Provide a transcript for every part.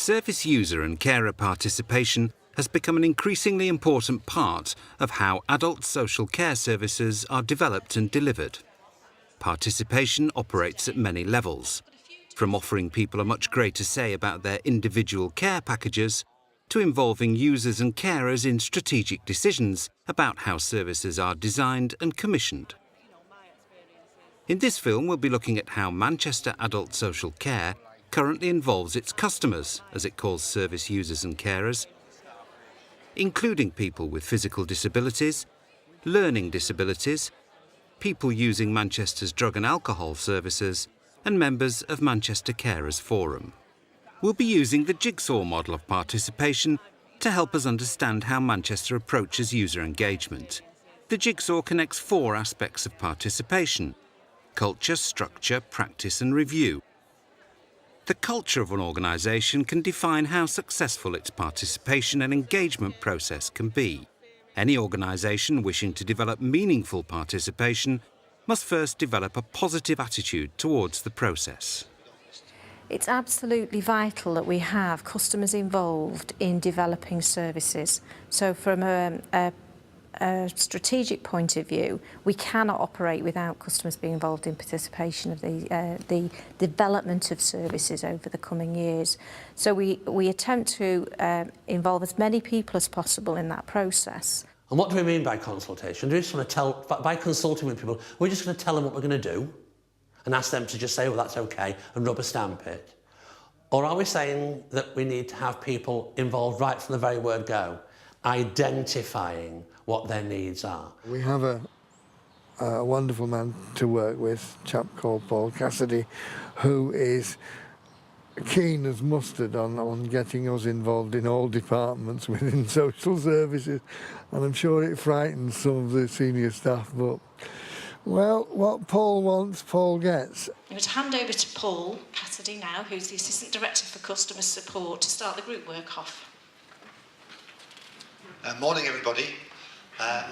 Service user and carer participation has become an increasingly important part of how adult social care services are developed and delivered. Participation operates at many levels, from offering people a much greater say about their individual care packages to involving users and carers in strategic decisions about how services are designed and commissioned. In this film, we'll be looking at how Manchester Adult Social Care currently involves its customers, as it calls service users and carers, including people with physical disabilities, learning disabilities, people using Manchester's drug and alcohol services, and members of Manchester Carers Forum. We'll be using the jigsaw model of participation to help us understand how Manchester approaches user engagement. The jigsaw connects 4 aspects of participation: culture, structure, practice and review. The culture of an organisation can define how successful its participation and engagement process can be. Any organisation wishing to develop meaningful participation must first develop a positive attitude towards the process. It's absolutely vital that we have customers involved in developing services. So from a strategic point of view, we cannot operate without customers being involved in participation of the development of services over the coming years. So we attempt to involve as many people as possible in that process. And what do we mean by consultation? Do we just want to tell, by consulting with people, we're just going to tell them what we're going to do and ask them to just say, well, that's okay, and rubber stamp it? Or are we saying that we need to have people involved right from the very word go, identifying what their needs are? We have a wonderful man to work with, a chap called Paul Cassidy, who is keen as mustard on getting us involved in all departments within social services, and I'm sure it frightens some of the senior staff, but, well, what Paul wants, Paul gets. I'm going to hand over to Paul Cassidy now, who's the Assistant Director for Customer Support, to start the group work off. Morning everybody,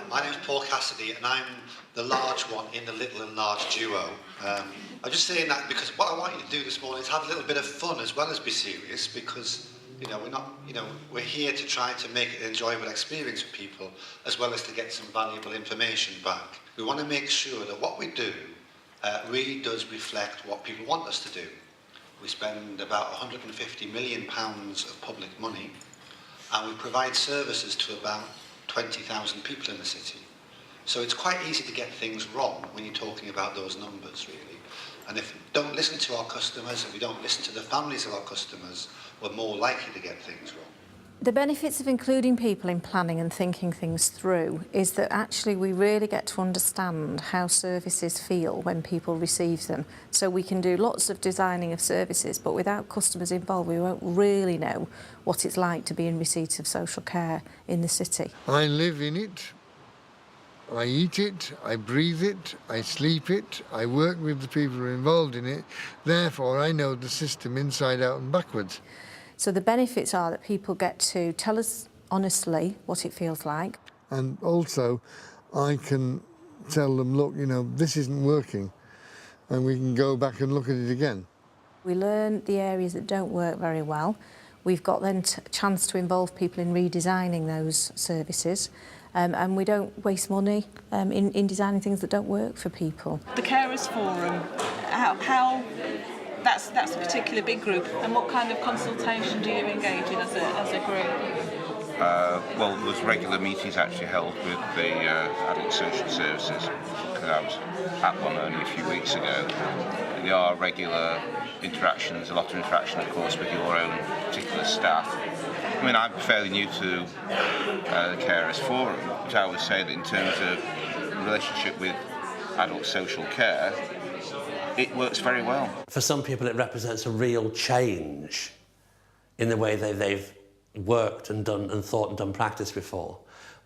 my name is Paul Cassidy and I'm the large one in the little and large duo. I'm just saying that because what I want you to do this morning is have a little bit of fun as well as be serious, because we're here to try to make it an enjoyable experience for people as well as to get some valuable information back. We want to make sure that what we do really does reflect what people want us to do. We spend about £150 million of public money, and we provide services to about 20,000 people in the city. So it's quite easy to get things wrong when you're talking about those numbers, really. And if we don't listen to our customers and we don't listen to the families of our customers, we're more likely to get things wrong. The benefits of including people in planning and thinking things through is that actually we really get to understand how services feel when people receive them. So we can do lots of designing of services, but without customers involved, we won't really know what it's like to be in receipt of social care in the city. I live in it, I eat it, I breathe it, I sleep it, I work with the people who are involved in it, therefore I know the system inside out and backwards. So the benefits are that people get to tell us honestly what it feels like. And also, I can tell them, look, this isn't working, and we can go back and look at it again. We learn the areas that don't work very well. We've got then a chance to involve people in redesigning those services, and we don't waste money in designing things that don't work for people. The Carers Forum, how that's a particular big group, and what kind of consultation do you engage in as a group? Well, there's regular meetings actually held with the adult social services, because I was at one only a few weeks ago. There are regular interactions, a lot of interaction, of course, with your own particular staff. I mean, I'm fairly new to the Carers Forum, which I would say that in terms of relationship with adult social care, it works very well. For some people it represents a real change in the way they've worked and done and thought and done practice before,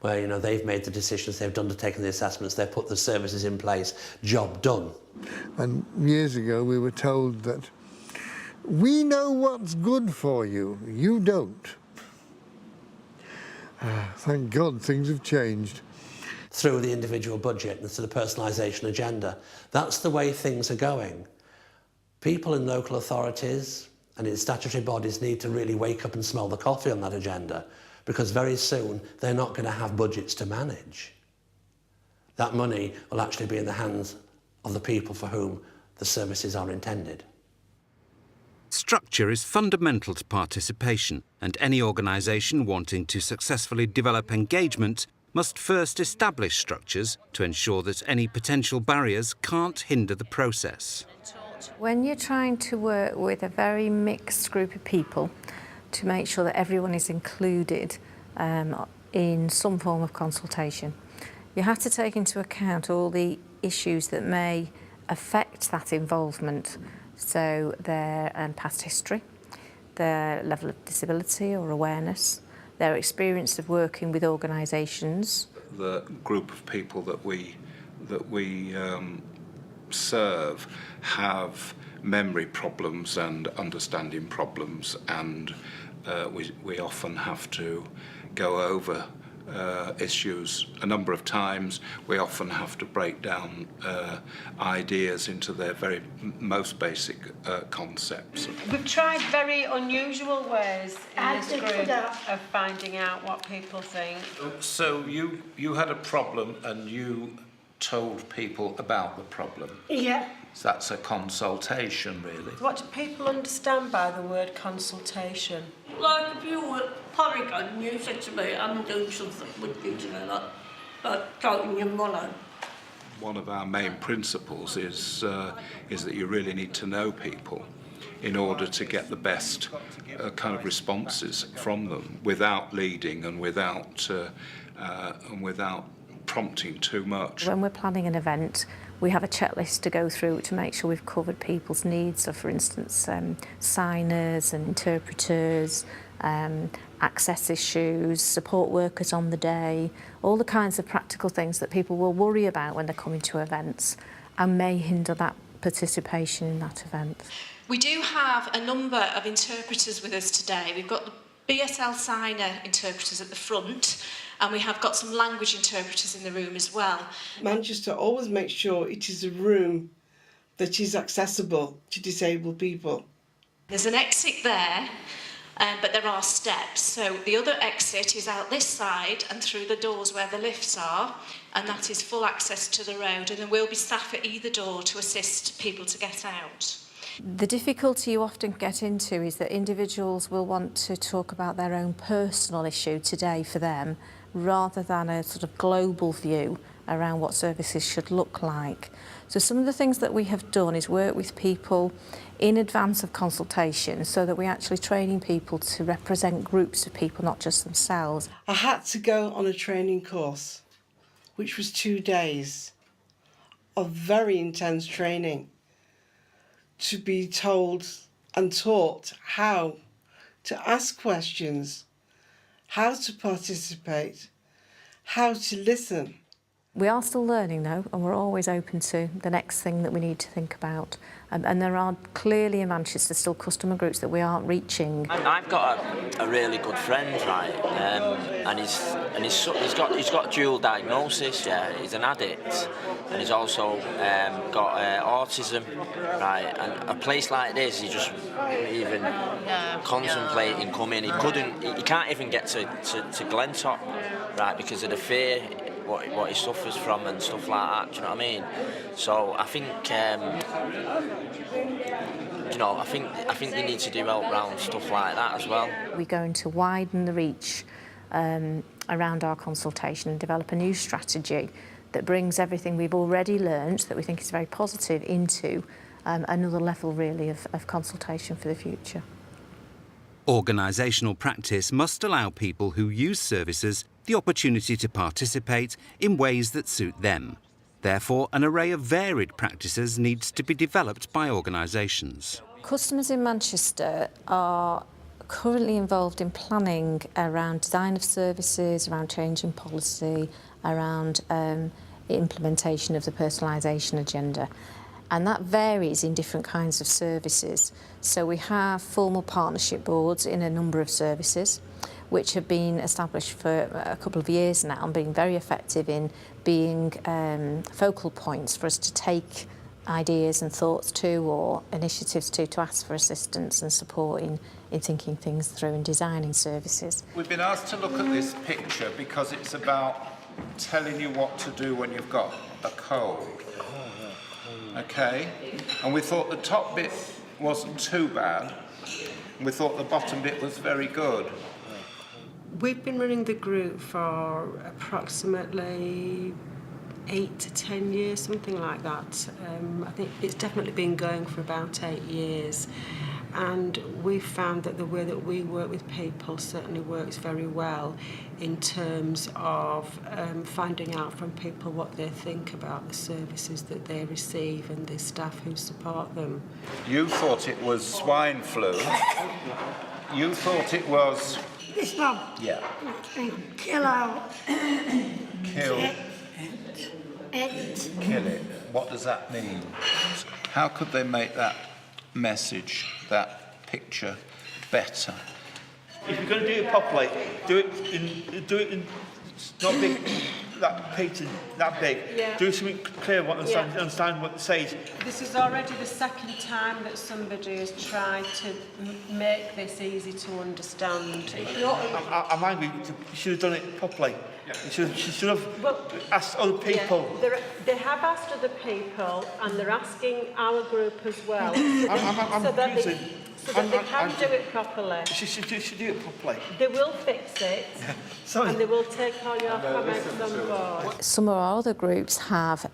where they've made the decisions, they've undertaken the assessments, they've put the services in place, job done. And years ago we were told that we know what's good for you, you don't. Thank God things have changed. Through the individual budget and through the personalisation agenda. That's the way things are going. People in local authorities And its statutory bodies need to really wake up and smell the coffee on that agenda, because very soon they're not going to have budgets to manage. That money will actually be in the hands of the people for whom the services are intended. Structure is fundamental to participation, and any organisation wanting to successfully develop engagement must first establish structures to ensure that any potential barriers can't hinder the process. When you're trying to work with a very mixed group of people to make sure that everyone is included in some form of consultation, you have to take into account all the issues that may affect that involvement. So their past history, their level of disability or awareness, their experience of working with organisations. The group of people that we serve have memory problems and understanding problems, and we often have to go over issues a number of times. We often have to break down ideas into their very most basic concepts. We've tried very unusual ways in this group of finding out what people think. So you had a problem and you told people about the problem? Yeah. So that's a consultation, really. What do people understand by the word consultation? Like if you were Polygon and you said to me, I'm doing something with you together, like talking your mother. One of our main principles is that you really need to know people in order to get the best kind of responses from them, without leading and without prompting too much. When we're planning an event, we have a checklist to go through to make sure we've covered people's needs. So, for instance, signers and interpreters, access issues, support workers on the day, all the kinds of practical things that people will worry about when they're coming to events and may hinder that participation in that event. We do have a number of interpreters with us today. We've got the BSL signer interpreters at the front, and we have got some language interpreters in the room as well. Manchester always makes sure it is a room that is accessible to disabled people. There's an exit there, but there are steps. So the other exit is out this side and through the doors where the lifts are, and that is full access to the road, and there will be staff at either door to assist people to get out. The difficulty you often get into is that individuals will want to talk about their own personal issue today for them, rather than a sort of global view around what services should look like. So some of the things that we have done is work with people in advance of consultation, so that we're actually training people to represent groups of people, not just themselves. I had to go on a training course, which was 2 days of very intense training, to be told and taught how to ask questions, how to participate, how to listen. We are still learning though, and we're always open to the next thing that we need to think about. And there are clearly in Manchester still customer groups that we aren't reaching. I've got a really good friend, right, and he's got dual diagnosis. Yeah, he's an addict, and he's also got autism, right. And a place like this, he just even contemplating coming. He can't even get to Glentop, right, because of the fear. What he suffers from and stuff like that, do you know what I mean? So I think, I think they need to do help around stuff like that as well. We're going to widen the reach around our consultation and develop a new strategy that brings everything we've already learned that we think is very positive into another level really of consultation for the future. Organisational practice must allow people who use services the opportunity to participate in ways that suit them. Therefore, an array of varied practices needs to be developed by organisations. Customers in Manchester are currently involved in planning around design of services, around change in policy, around implementation of the personalisation agenda. And that varies in different kinds of services. So we have formal partnership boards in a number of services, which have been established for a couple of years now and being very effective in being focal points for us to take ideas and thoughts to, or initiatives to ask for assistance and support in thinking things through and designing services. We've been asked to look at this picture because it's about telling you what to do when you've got a cold. Okay? And we thought the top bit wasn't too bad. We thought the bottom bit was very good. We've been running the group for approximately 8 to 10 years, something like that. I think it's definitely been going for about 8 years. And we've found that the way that we work with people certainly works very well in terms of finding out from people what they think about the services that they receive and the staff who support them. You thought it was swine flu. You thought it was... This one. Yeah. Kill out. Kill. It. Kill it. What does that mean? How could they make that message, that picture, better? If you're going to do it properly, do it in not big, that picture, that big. Yeah. Do something clear, understand what it says. This is already the second time that somebody has tried to make this easy to understand. I'm angry. You should have done it properly. You should have asked other people. Yeah, they have asked other people, and they're asking our group as well, so that they can do it properly. You should do it properly. They will fix it, and they will take all your comments on board. Some of our other groups have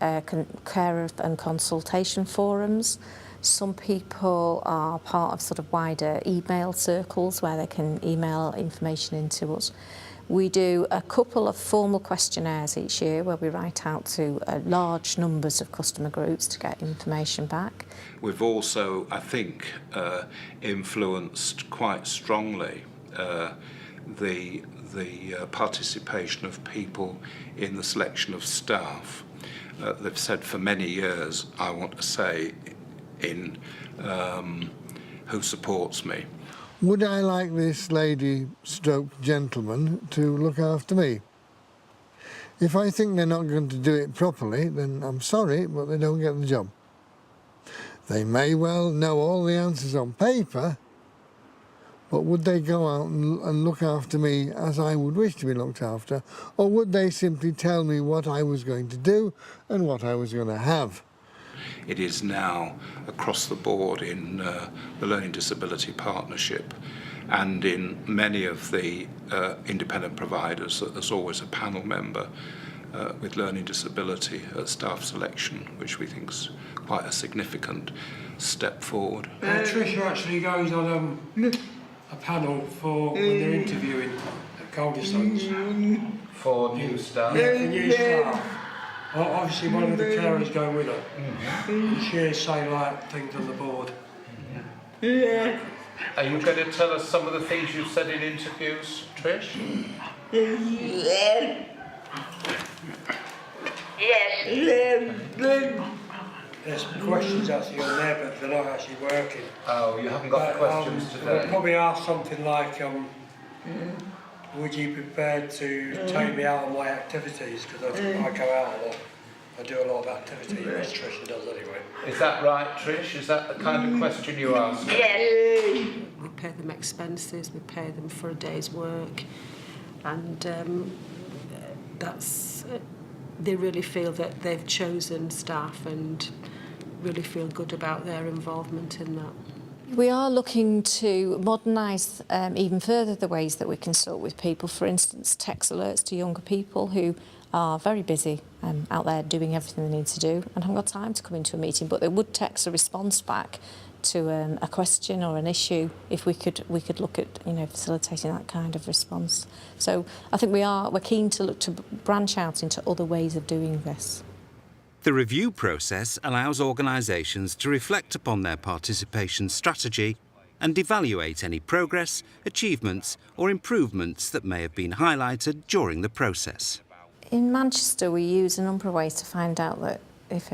care and consultation forums. Some people are part of sort of wider email circles where they can email information into us. We do a couple of formal questionnaires each year where we write out to large numbers of customer groups to get information back. We've also, I think, influenced quite strongly the participation of people in the selection of staff. They've said for many years, I want to say, in who supports me. Would I like this lady stroke gentleman to look after me? If I think they're not going to do it properly, then I'm sorry, but they don't get the job. They may well know all the answers on paper, but would they go out and look after me as I would wish to be looked after, or would they simply tell me what I was going to do and what I was going to have? It is now across the board in the Learning Disability Partnership and in many of the independent providers that there's always a panel member with learning disability at staff selection, which we think is quite a significant step forward. Tricia actually goes on a panel for when they're interviewing at cul-de-sacs. For new staff? Yeah, for new staff. Obviously one of the carers go with her. And she'll say like things on the board. Yeah. Are you going to tell us some of the things you've said in interviews, Trish? Yes. There's questions actually on there, but they're not actually working. Oh, you haven't got the questions today? I'll probably ask something like, would you be prepared to take me out on my activities? Because I go out a lot. I do a lot of activity, as Tricia does anyway. Is that right, Trish? Is that the kind of question you ask? Yes. We pay them expenses, we pay them for a day's work, and they really feel that they've chosen staff and really feel good about their involvement in that. We are looking to modernise even further the ways that we consult with people. For instance, text alerts to younger people who are very busy out there doing everything they need to do and haven't got time to come into a meeting, but they would text a response back to a question or an issue if we could look at facilitating that kind of response. So I think we're keen to look to branch out into other ways of doing this. The review process allows organisations to reflect upon their participation strategy and evaluate any progress, achievements or improvements that may have been highlighted during the process. In Manchester, we use a number of ways to find out that if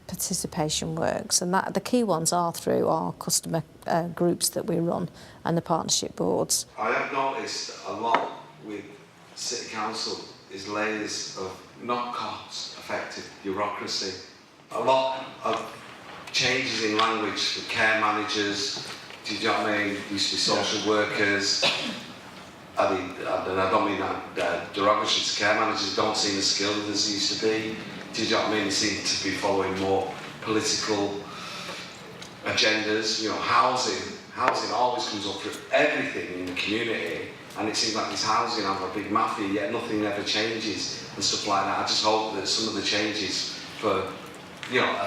participation works, and the key ones are through our customer groups that we run and the partnership boards. I have noticed a lot with City Council is layers of not cost-effective bureaucracy a lot of changes in language for care managers, do you know what I mean? Used to be social workers. I don't mean that derogatory to care managers, don't seem as skilled as they used to be. Do you know what I mean? They seem to be following more political agendas. You know, housing always comes up for everything in the community, and it seems like this housing have a big mafia, yet nothing ever changes and stuff like that. I just hope that some of the changes are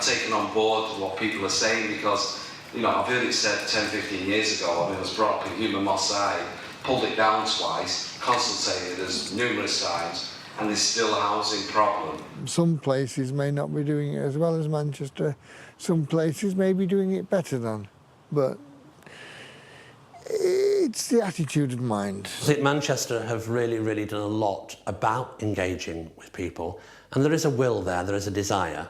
taken on board what people are saying, because, you know, I've heard it said 10, 15 years ago. I mean, it was brought up in Human Moss Side, pulled it down twice, consultated us numerous times, and there's still a housing problem. Some places may not be doing it as well as Manchester. Some places may be doing it better than, but it's the attitude of mind. I think Manchester have really done a lot about engaging with people, and there is a will there is a desire.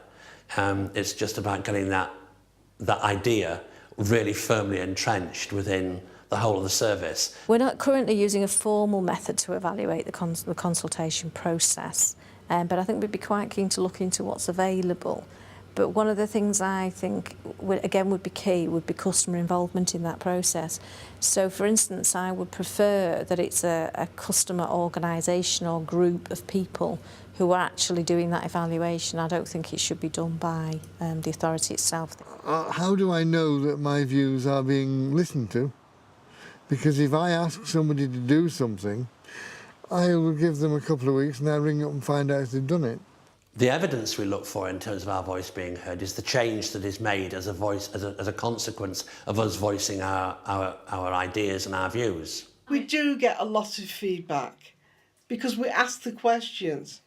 It's just about getting that idea really firmly entrenched within the whole of the service. We're not currently using a formal method to evaluate the consultation process, but I think we'd be quite keen to look into what's available. But one of the things I think would be key would be customer involvement in that process. So, for instance, I would prefer that it's a customer organisation or group of people who are actually doing that evaluation. I don't think it should be done by the authority itself. How do I know that my views are being listened to? Because if I ask somebody to do something, I will give them a couple of weeks and I ring up and find out if they've done it. The evidence we look for in terms of our voice being heard is the change that is made as a consequence of us voicing our ideas and our views. We do get a lot of feedback because we ask the questions.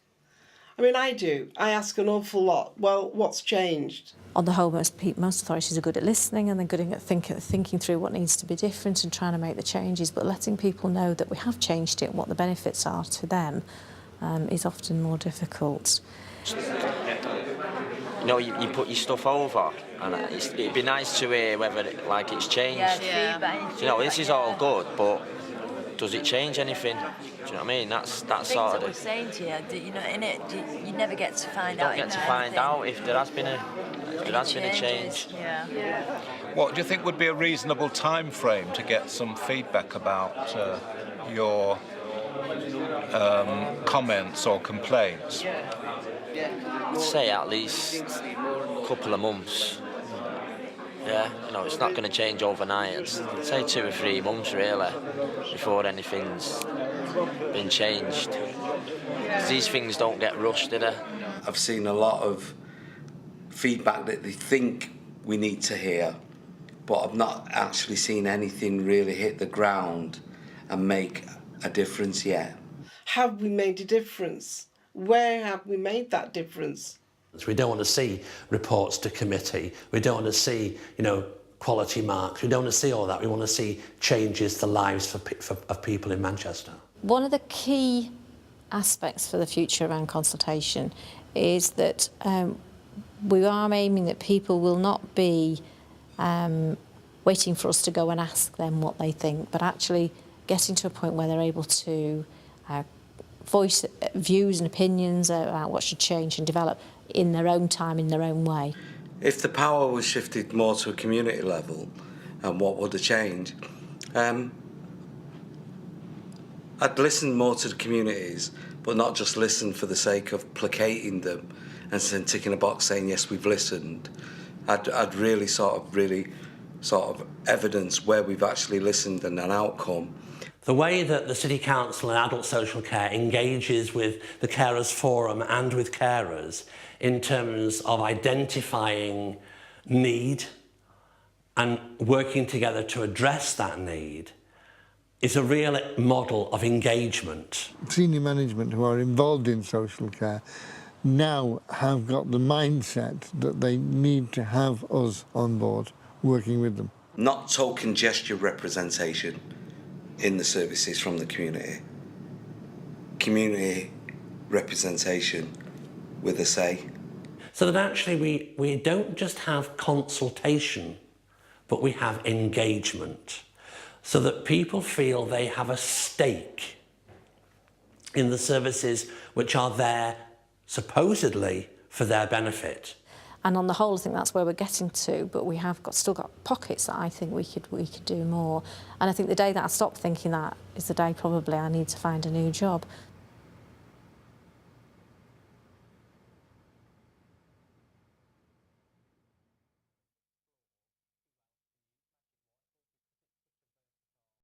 I mean, I do. I ask an awful lot. Well, what's changed? On the whole, most authorities are good at listening, and they're good at thinking through what needs to be different and trying to make the changes, but letting people know that we have changed it and what the benefits are to them is often more difficult. You know, you put your stuff over, and it'd be nice to hear whether it's changed. Yeah. You know, this is all good, but does it change anything? Do you know what I mean? That's sort of we're saying to you, you know, in it, you never get to find out. You don't get to find out if there has been a change. Yeah. What do you think would be a reasonable time frame to get some feedback about your comments or complaints? I'd say at least a couple of months. Yeah, you know, it's not going to change overnight. I'd say 2 or 3 months really before anything's been changed. 'Cause these things don't get rushed, do they? I've seen a lot of feedback that they think we need to hear, but I've not actually seen anything really hit the ground and make a difference yet. Have we made a difference? Where have we made that difference? We don't want to see reports to committee. We don't want to see, you know, quality marks. We don't want to see all that. We want to see changes to lives of people in Manchester. One of the key aspects for the future around consultation is that we are aiming that people will not be waiting for us to go and ask them what they think, but actually getting to a point where they're able to voice views and opinions about what should change and develop in their own time, in their own way. If the power was shifted more to a community level, and what would the change? I'd listen more to the communities, but not just listen for the sake of placating them and then ticking a box saying, yes, we've listened. I'd really sort of evidence where we've actually listened and an outcome. The way that the City Council and Adult Social Care engages with the Carers Forum and with carers in terms of identifying need and working together to address that need is a real model of engagement. Senior management who are involved in social care now have got the mindset that they need to have us on board working with them. Not token gesture representation in the services from the community. Community representation with a say. So that actually we don't just have consultation, but we have engagement, so that people feel they have a stake in the services which are there supposedly for their benefit. And on the whole, I think that's where we're getting to, but we have still got pockets that I think we could do more. And I think the day that I stop thinking that is the day probably I need to find a new job.